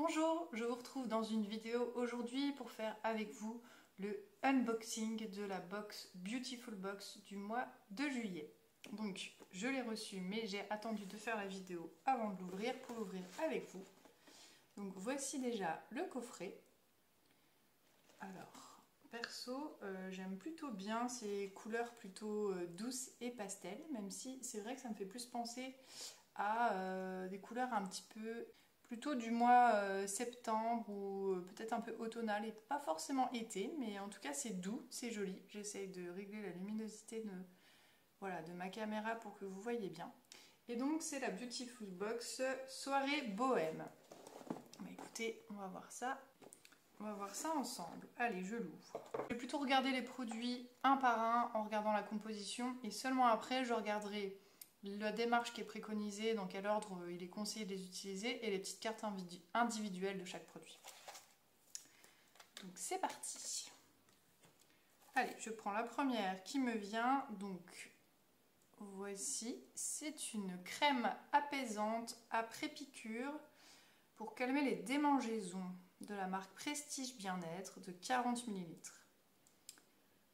Bonjour, je vous retrouve dans une vidéo aujourd'hui pour faire avec vous le unboxing de la box Beautiful Box du mois de juillet. Donc je l'ai reçu mais j'ai attendu de faire la vidéo avant de l'ouvrir pour l'ouvrir avec vous. Donc voici déjà le coffret. Alors perso j'aime plutôt bien ces couleurs plutôt douces et pastel, même si c'est vrai que ça me fait plus penser à des couleurs un petit peu plutôt du mois septembre ou peut-être un peu automnal et pas forcément été, mais en tout cas c'est doux, c'est joli. J'essaye de régler la luminosité de ma caméra pour que vous voyez bien. Et donc c'est la Beautiful Box Soirée Bohème. Bah, écoutez, on va voir ça. On va voir ça ensemble. Allez, je l'ouvre. Je vais plutôt regarder les produits un par un en regardant la composition et seulement après je regarderai la démarche qui est préconisée, dans quel ordre il est conseillé de les utiliser et les petites cartes individuelles de chaque produit. Donc c'est parti. Allez, je prends la première qui me vient. Donc voici, c'est une crème apaisante après piqûre pour calmer les démangeaisons de la marque Prestige Bien-être de 40 ml.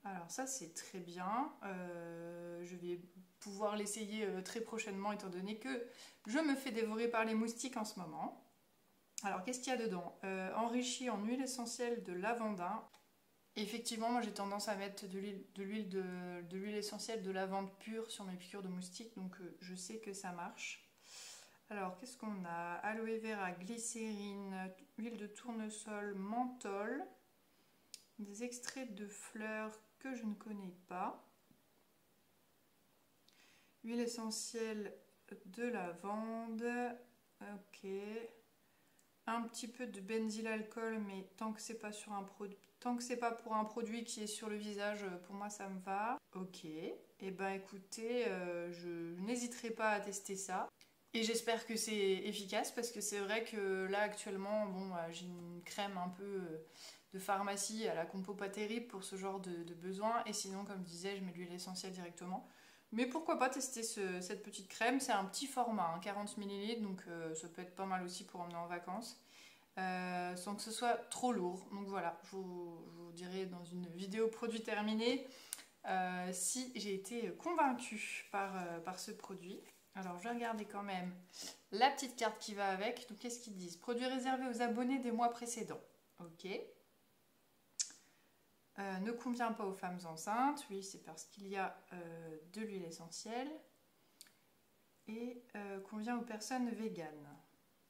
Alors ça c'est très bien, je vais pouvoir l'essayer très prochainement étant donné que je me fais dévorer par les moustiques en ce moment. Alors qu'est-ce qu'il y a dedans? Enrichi en huile essentielle de lavandin. Effectivement moi j'ai tendance à mettre de l'huile essentielle de lavande pure sur mes piqûres de moustiques, donc je sais que ça marche. Alors qu'est-ce qu'on a? Aloe vera, glycérine, huile de tournesol, menthol, des extraits de fleurs que je ne connais pas, huile essentielle de lavande, ok, un petit peu de benzylalcool, mais tant que c'est pas sur un produit, tant que c'est pas pour un produit qui est sur le visage, pour moi ça me va. Ok, et ben écoutez, je n'hésiterai pas à tester ça. Et j'espère que c'est efficace parce que c'est vrai que là actuellement, bon, j'ai une crème un peu de pharmacie à la compo pas terrible pour ce genre de besoin. Et sinon, comme je disais, je mets de l'huile essentielle directement. Mais pourquoi pas tester cette petite crème? C'est un petit format, hein, 40 ml, donc ça peut être pas mal aussi pour emmener en vacances. Sans que ce soit trop lourd. Donc voilà, je vous dirai dans une vidéo produit terminée si j'ai été convaincue par ce produit. Alors je vais regarder quand même la petite carte qui va avec. Donc qu'est-ce qu'ils disent? Produit réservé aux abonnés des mois précédents. Ok. Ne convient pas aux femmes enceintes. Oui, c'est parce qu'il y a de l'huile essentielle. Et convient aux personnes véganes.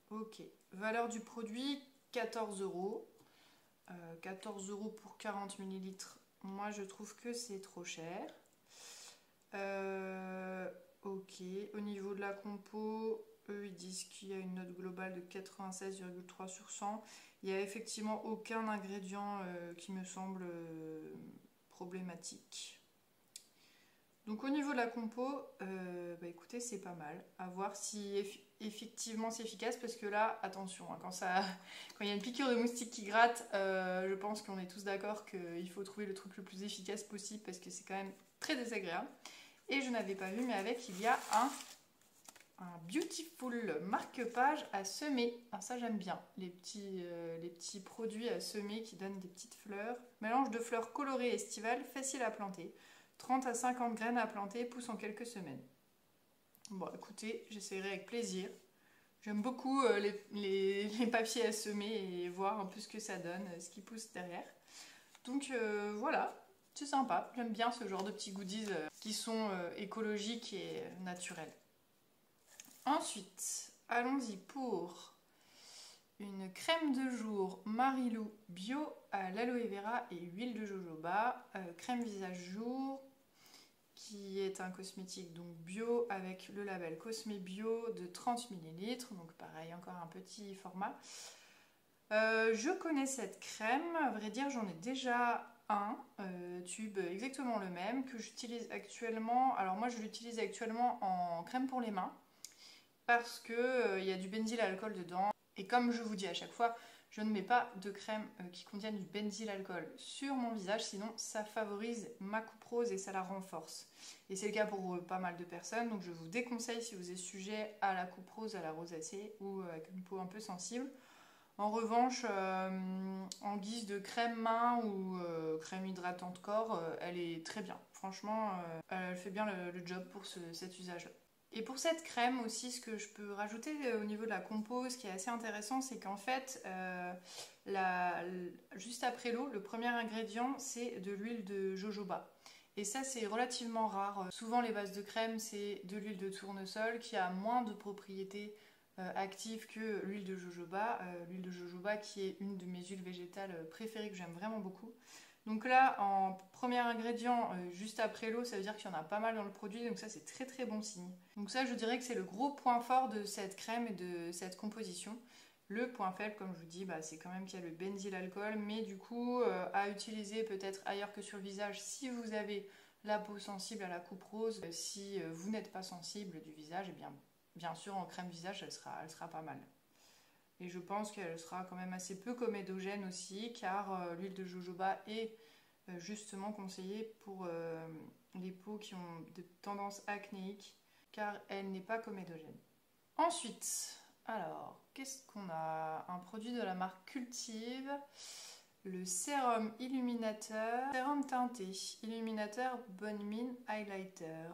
Ok. Valeur du produit 14 €. 14 € pour 40 ml. Moi je trouve que c'est trop cher. Ok, au niveau de la compo, eux ils disent qu'il y a une note globale de 96,3 sur 100. Il n'y a effectivement aucun ingrédient qui me semble problématique. Donc au niveau de la compo, bah écoutez, c'est pas mal. À voir si effectivement c'est efficace, parce que là, attention, hein, quand il y a une piqûre de moustique qui gratte, je pense qu'on est tous d'accord qu'il faut trouver le truc le plus efficace possible, parce que c'est quand même très désagréable. Et je n'avais pas vu, mais avec, il y a un Beautiful marque-page à semer. Alors ça, j'aime bien, les petits produits à semer qui donnent des petites fleurs. Mélange de fleurs colorées estivales, facile à planter. 30 à 50 graines à planter, poussent en quelques semaines. Bon, écoutez, j'essaierai avec plaisir. J'aime beaucoup les papiers à semer et voir un peu ce que ça donne, ce qui pousse derrière. Donc voilà. C'est sympa, j'aime bien ce genre de petits goodies qui sont écologiques et naturels. Ensuite, allons-y pour une crème de jour Marilou bio à l'aloe vera et huile de jojoba. Crème visage jour qui est un cosmétique donc bio avec le label Cosmé Bio de 30 ml. Donc pareil, encore un petit format. Je connais cette crème, à vrai dire j'en ai déjà un tube exactement le même que j'utilise actuellement. Alors moi je l'utilise actuellement en crème pour les mains parce que y a du benzylalcool dedans, et comme je vous dis à chaque fois, je ne mets pas de crème qui contienne du benzylalcool sur mon visage, sinon ça favorise ma coupe rose et ça la renforce. Et c'est le cas pour pas mal de personnes, donc je vous déconseille si vous êtes sujet à la coupe rose, à la rosacée ou avec une peau un peu sensible. En revanche, en guise de crème main ou crème hydratante corps, elle est très bien. Franchement, elle fait bien le job pour cet usage-là. Et pour cette crème aussi, ce que je peux rajouter au niveau de la compo, ce qui est assez intéressant, c'est qu'en fait, juste après l'eau, le premier ingrédient, c'est de l'huile de jojoba. Et ça, c'est relativement rare. Souvent, les bases de crème, c'est de l'huile de tournesol qui a moins de propriétés active que l'huile de jojoba. L'huile de jojoba qui est une de mes huiles végétales préférées que j'aime vraiment beaucoup. Donc là, en premier ingrédient, juste après l'eau, ça veut dire qu'il y en a pas mal dans le produit, donc ça c'est très très bon signe. Donc ça je dirais que c'est le gros point fort de cette crème et de cette composition. Le point faible, comme je vous dis, c'est quand même qu'il y a le benzylalcool, mais du coup à utiliser peut-être ailleurs que sur le visage si vous avez la peau sensible à la coupe rose. Si vous n'êtes pas sensible du visage, eh bien sûr en crème visage elle sera pas mal. Et je pense qu'elle sera quand même assez peu comédogène aussi, car l'huile de jojoba est justement conseillée pour les peaux qui ont des tendances acnéiques, car elle n'est pas comédogène. Ensuite, alors, qu'est-ce qu'on a? Un produit de la marque Cultive, le sérum illuminateur, sérum teinté, illuminateur Bonne Mine Highlighter,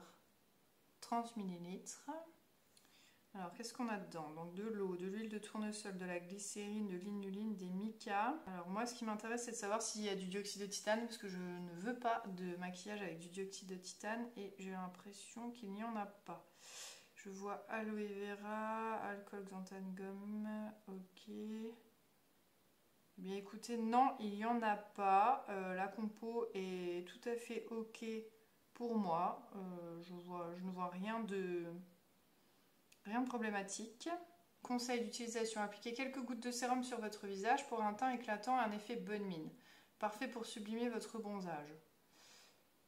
30 ml. Alors, qu'est-ce qu'on a dedans? Donc, de l'eau, de l'huile de tournesol, de la glycérine, de l'inuline, des micas. Alors, moi, ce qui m'intéresse, c'est de savoir s'il y a du dioxyde de titane, parce que je ne veux pas de maquillage avec du dioxyde de titane, et j'ai l'impression qu'il n'y en a pas. Je vois aloe vera, alcool xanthane gomme, ok. Eh bien, écoutez, non, il n'y en a pas. La compo est tout à fait ok pour moi. Je ne vois rien de problématique. Conseil d'utilisation, appliquez quelques gouttes de sérum sur votre visage pour un teint éclatant et un effet bonne mine. Parfait pour sublimer votre bronzage.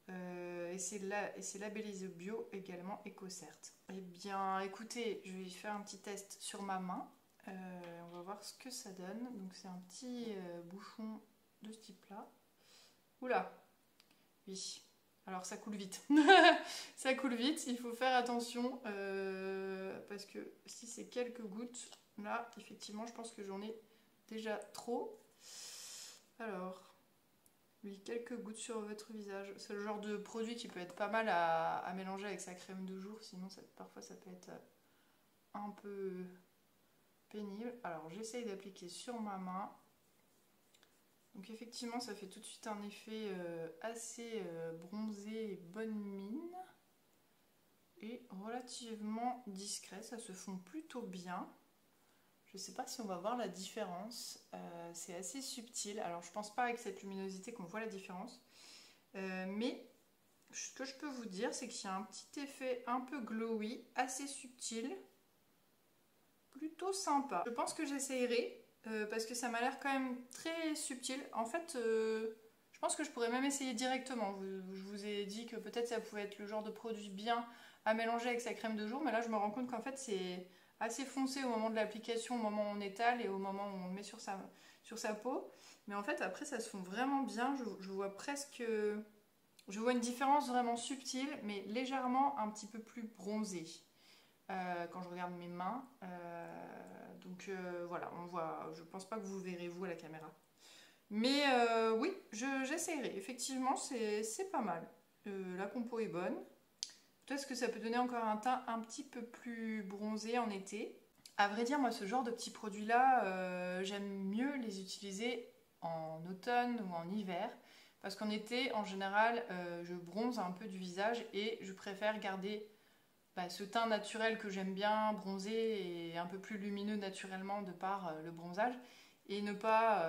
Et c'est labellisé bio, également EcoCert. Eh bien écoutez, je vais faire un petit test sur ma main. On va voir ce que ça donne. Donc c'est un petit bouchon de ce type là. Oula, oui. Alors ça coule vite. Ça coule vite, il faut faire attention parce que si c'est quelques gouttes, là effectivement je pense que j'en ai déjà trop. Alors, oui, quelques gouttes sur votre visage. C'est le genre de produit qui peut être pas mal à mélanger avec sa crème de jour, sinon parfois ça peut être un peu pénible. Alors j'essaye d'appliquer sur ma main. Donc effectivement ça fait tout de suite un effet assez bronzé et bonne mine et relativement discret, ça se fond plutôt bien. Je ne sais pas si on va voir la différence, c'est assez subtil, alors je pense pas avec cette luminosité qu'on voit la différence, mais ce que je peux vous dire c'est qu'il y a un petit effet un peu glowy, assez subtil, plutôt sympa. Je pense que j'essayerai. Parce que ça m'a l'air quand même très subtil. En fait, je pense que je pourrais même essayer directement. Je vous ai dit que peut-être ça pouvait être le genre de produit bien à mélanger avec sa crème de jour, mais là je me rends compte qu'en fait c'est assez foncé au moment de l'application, au moment où on étale et au moment où on le met sur sa peau. Mais en fait après ça se fond vraiment bien. Je vois presque... Je vois une différence vraiment subtile, mais légèrement un petit peu plus bronzée. Quand je regarde mes mains. Donc voilà, on voit. Je pense pas que vous verrez vous à la caméra. Mais oui, j'essaierai. Effectivement, c'est pas mal. La compo est bonne. Peut-être que ça peut donner encore un teint un petit peu plus bronzé en été. À vrai dire, moi, ce genre de petits produits-là, j'aime mieux les utiliser en automne ou en hiver. Parce qu'en été, en général, je bronze un peu du visage et je préfère garder ce teint naturel que j'aime bien, bronzé et un peu plus lumineux naturellement de par le bronzage, et ne pas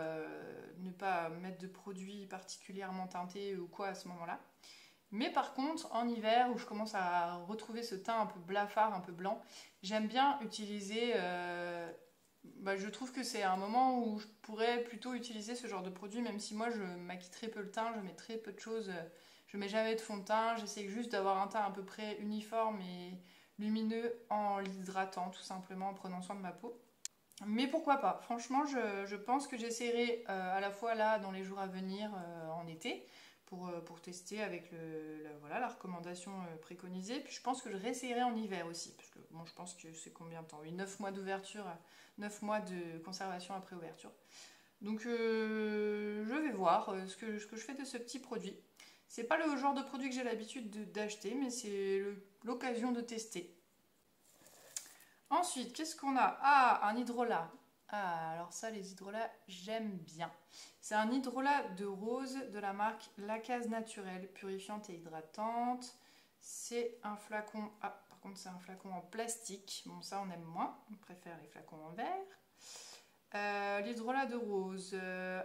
mettre de produits particulièrement teintés ou quoi à ce moment-là. Mais par contre, en hiver, où je commence à retrouver ce teint un peu blafard, un peu blanc, j'aime bien utiliser... je trouve que c'est un moment où je pourrais plutôt utiliser ce genre de produit, même si moi je maquille très peu le teint, je mets très peu de choses... Je mets jamais de fond de teint, j'essaie juste d'avoir un teint à peu près uniforme et lumineux en l'hydratant tout simplement, en prenant soin de ma peau. Mais pourquoi pas? Franchement, je pense que j'essaierai à la fois là dans les jours à venir en été pour tester avec voilà, la recommandation préconisée. Puis je pense que je réessayerai en hiver aussi, parce que bon, je pense que c'est combien de temps? Oui, 9 mois d'ouverture, 9 mois de conservation après ouverture. Donc je vais voir ce que je fais de ce petit produit. C'est pas le genre de produit que j'ai l'habitude d'acheter, mais c'est l'occasion de tester. Ensuite, qu'est-ce qu'on a? Ah, un hydrolat. Ah, alors ça, les hydrolats, j'aime bien. C'est un hydrolat de rose de la marque La Case Naturelle, purifiante et hydratante. C'est un flacon... Ah, par contre, c'est un flacon en plastique. Bon, ça, on aime moins. On préfère les flacons en verre. L'hydrolat de rose,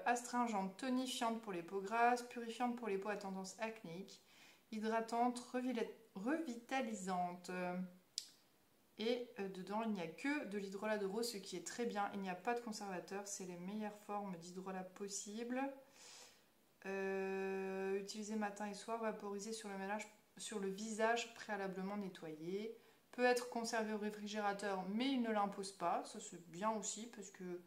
astringente, tonifiante pour les peaux grasses, purifiante pour les peaux à tendance acnéique, hydratante, revitalisante. Et dedans, il n'y a que de l'hydrolat de rose, ce qui est très bien. Il n'y a pas de conservateur, c'est les meilleures formes d'hydrolat possibles. Utilisé matin et soir, vaporisé sur le visage préalablement nettoyé. Peut être conservé au réfrigérateur, mais il ne l'impose pas. Ça, c'est bien aussi, parce que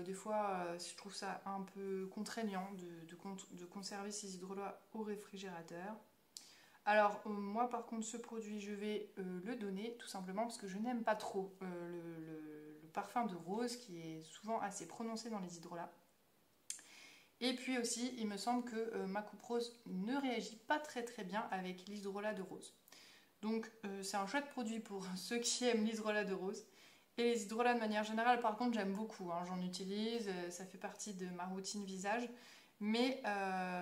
des fois, je trouve ça un peu contraignant de conserver ces hydrolats au réfrigérateur. Alors moi par contre ce produit je vais le donner tout simplement parce que je n'aime pas trop le parfum de rose qui est souvent assez prononcé dans les hydrolats. Et puis aussi il me semble que ma coupe rose ne réagit pas très bien avec l'hydrolat de rose. Donc c'est un chouette produit pour ceux qui aiment l'hydrolat de rose. Et les hydrolats de manière générale par contre j'aime beaucoup, hein. J'en utilise, ça fait partie de ma routine visage. Mais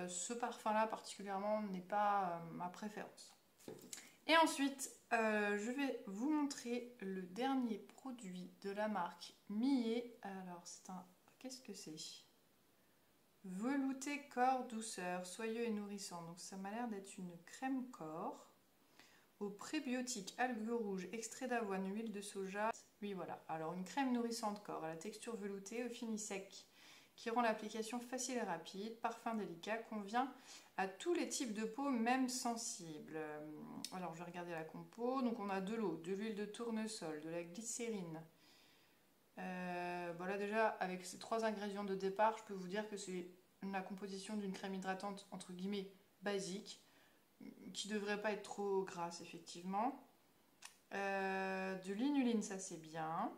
ce parfum-là particulièrement n'est pas ma préférence. Et ensuite, je vais vous montrer le dernier produit de la marque Millet. Alors, c'est un... Qu'est-ce que c'est? Velouté corps douceur, soyeux et nourrissant. Donc ça m'a l'air d'être une crème corps. Au prébiotique, algues rouges, extrait d'avoine, huile de soja. Oui, voilà. Alors, une crème nourrissante corps à la texture veloutée, au fini sec, qui rend l'application facile et rapide, parfum délicat, convient à tous les types de peau, même sensibles. Alors je vais regarder la compo. Donc on a de l'eau, de l'huile de tournesol, de la glycérine. Voilà, déjà avec ces 3 ingrédients de départ, je peux vous dire que c'est la composition d'une crème hydratante entre guillemets basique, qui ne devrait pas être trop grasse effectivement. De l'inuline, ça c'est bien.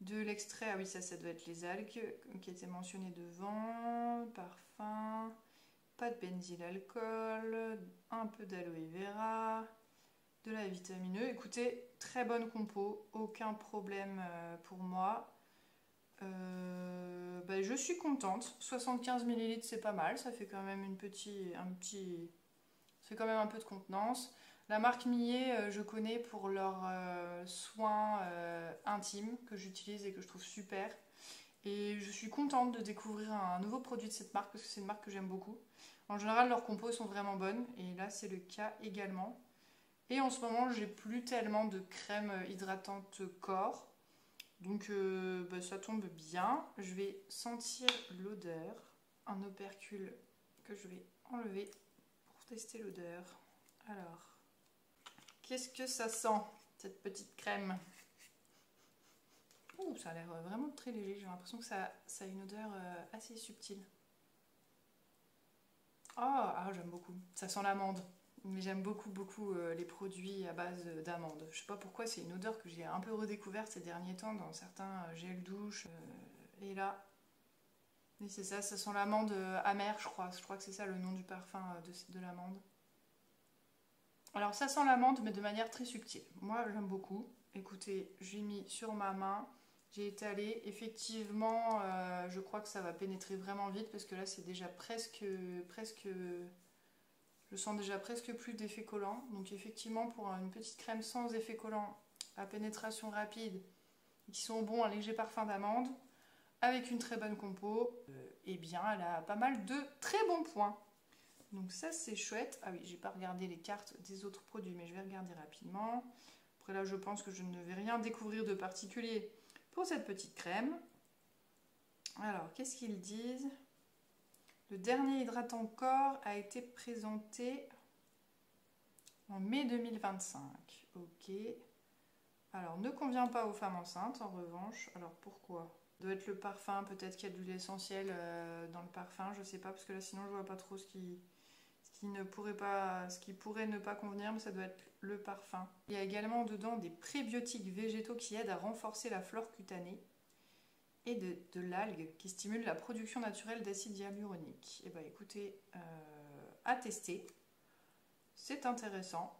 De l'extrait, ah oui, ça doit être les algues qui étaient mentionnées devant. Parfum, pas de benzylalcool, un peu d'aloe vera, de la vitamine E. Écoutez, très bonne compo, aucun problème pour moi. Je suis contente. 75 ml, c'est pas mal, ça fait quand même ça fait quand même un peu de contenance. La marque Millet, je connais pour leurs soins intimes que j'utilise et que je trouve super. Et je suis contente de découvrir un nouveau produit de cette marque parce que c'est une marque que j'aime beaucoup. En général, leurs compos sont vraiment bonnes et là, c'est le cas également. Et en ce moment, j'ai plus tellement de crème hydratante corps. Donc ça tombe bien. Je vais sentir l'odeur. Un opercule que je vais enlever pour tester l'odeur. Alors... Qu'est-ce que ça sent, cette petite crème? Ouh, ça a l'air vraiment très léger. J'ai l'impression que ça a une odeur assez subtile. Ah, j'aime beaucoup. Ça sent l'amande. Mais j'aime beaucoup les produits à base d'amande. Je sais pas pourquoi, c'est une odeur que j'ai un peu redécouverte ces derniers temps dans certains gels douche. Et là, oui, c'est ça sent l'amande amère, je crois. Je crois que c'est ça le nom du parfum de l'amande. Alors ça sent l'amande mais de manière très subtile. Moi j'aime beaucoup. Écoutez, j'ai mis sur ma main, j'ai étalé. Effectivement, je crois que ça va pénétrer vraiment vite parce que là c'est déjà presque... Je sens déjà presque plus d'effet collant. Donc effectivement pour une petite crème sans effet collant, à pénétration rapide, qui sont bons, un léger parfum d'amande, avec une très bonne compo, eh bien elle a pas mal de très bons points. Donc ça c'est chouette. Ah oui, j'ai pas regardé les cartes des autres produits, mais je vais regarder rapidement. Après là, je pense que je ne vais rien découvrir de particulier pour cette petite crème. Alors, qu'est-ce qu'ils disent? Le dernier hydratant corps a été présenté en mai 2025. Ok. Alors, ne convient pas aux femmes enceintes, en revanche. Alors, pourquoi? doit être le parfum, peut-être qu'il y a de l'huile essentielle dans le parfum, je sais pas, parce que là sinon je vois pas trop ce qui pourrait ne pas convenir, mais ça doit être le parfum. Il y a également dedans des prébiotiques végétaux qui aident à renforcer la flore cutanée et de l'algue qui stimule la production naturelle d'acide hyaluronique. Et bah écoutez, à tester, c'est intéressant.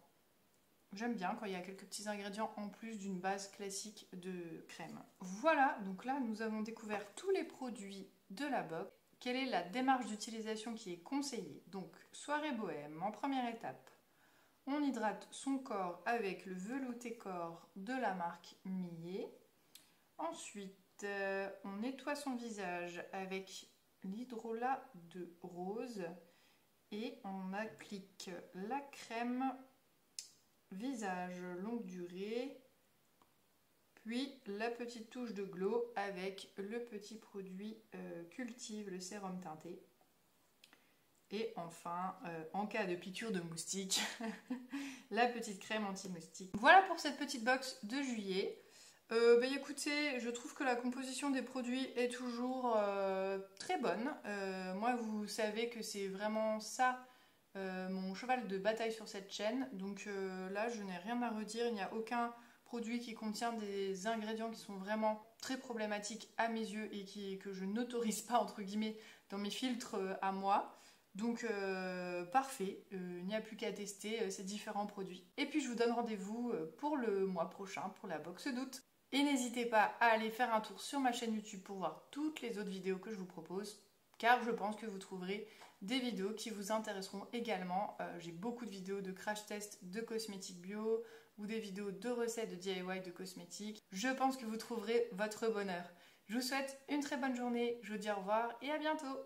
J'aime bien quand il y a quelques petits ingrédients en plus d'une base classique de crème. Voilà, donc là nous avons découvert tous les produits de la box. Quelle est la démarche d'utilisation qui est conseillée? Donc, soirée bohème, en première étape, on hydrate son corps avec le velouté corps de la marque Millet. Ensuite, on nettoie son visage avec l'hydrolat de rose et on applique la crème visage longue durée, puis la petite touche de glow avec le petit produit Cultive, le sérum teinté. Et enfin, en cas de piqûre de moustique, la petite crème anti-moustique. Voilà pour cette petite box de juillet. Écoutez, je trouve que la composition des produits est toujours très bonne. Moi, vous savez que c'est vraiment ça mon cheval de bataille sur cette chaîne. Donc là, je n'ai rien à redire. Il n'y a aucun produit qui contient des ingrédients qui sont vraiment très problématiques à mes yeux et que je n'autorise pas, entre guillemets, dans mes filtres à moi. Donc parfait, il n'y a plus qu'à tester ces différents produits. Et puis je vous donne rendez-vous pour le mois prochain pour la box d'août. Et n'hésitez pas à aller faire un tour sur ma chaîne YouTube pour voir toutes les autres vidéos que je vous propose, car je pense que vous trouverez des vidéos qui vous intéresseront également. J'ai beaucoup de vidéos de crash test de cosmétiques bio ou des vidéos de recettes de DIY de cosmétiques. Je pense que vous trouverez votre bonheur. Je vous souhaite une très bonne journée, je vous dis au revoir et à bientôt.